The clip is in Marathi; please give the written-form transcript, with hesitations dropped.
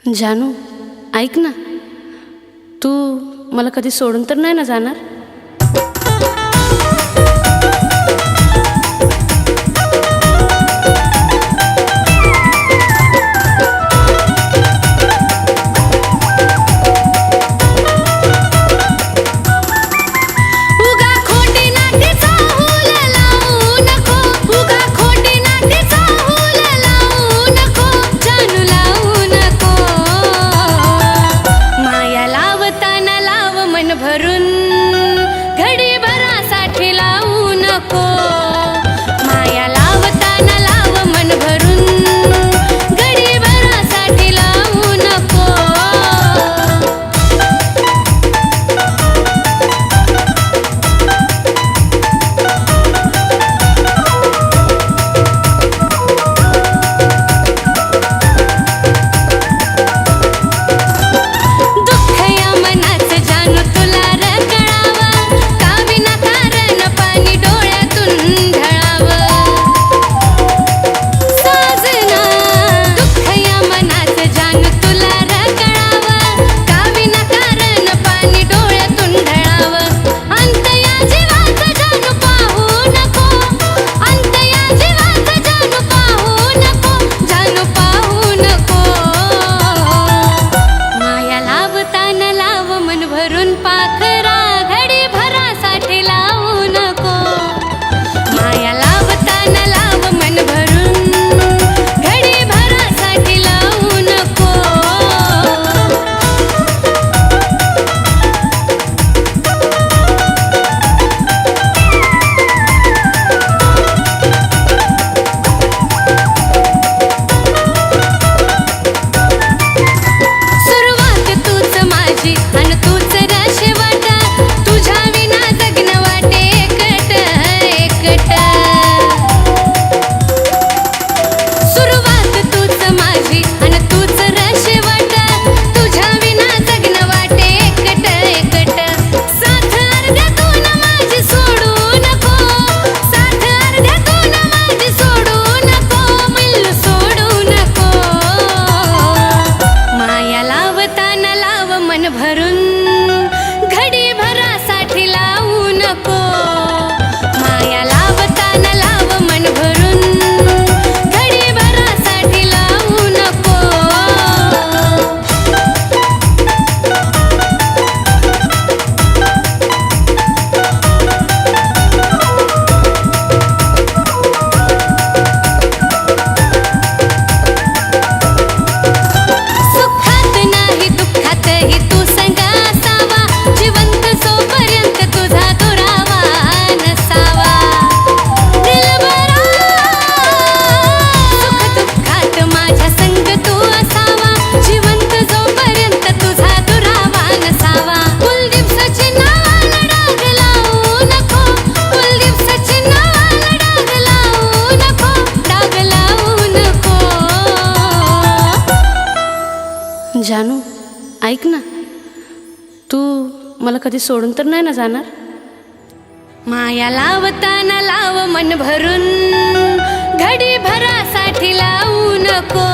जानू ऐक ना, तू मला कधी सोडून तर नाही ना जाणार? भरून घडी भरासाठी लावू नको, माया लावताना लाव मन भरून घडी भरासाठी लावू नको. दुःख या मनाचं जानू तुला भरून पाखरा घडी भरासाठी लावू नको, माया लावताना लाव मन भरून घडी भरासाठी लावू नको. सुरुवात तूच माझी आणि तूच मन भरून घडी भरासाठी लावू नको, माया लावताना लाव मन भरून घडी भरासाठी लावू नको. सुखात नाही दुःखातही तू संग असावा, जिवंत जोपर्यंत तुझा दुरावा नसावा. दिलबरा सुख दुःखात माझ्या संग तू असावा, जिवंत जोपर्यंत तुझा दुरावा नसावा. कुलदीप सचिन नावाला डाग लावू नको, कुलदीप सचिन नावाला डाग लावू नको, डाग लावू नको. जानू ऐक ना, तू मला कधी सोडून तर नाही ना जाणार? माया लावताना लाव मन भरून घडी भरासाठी लावू नको.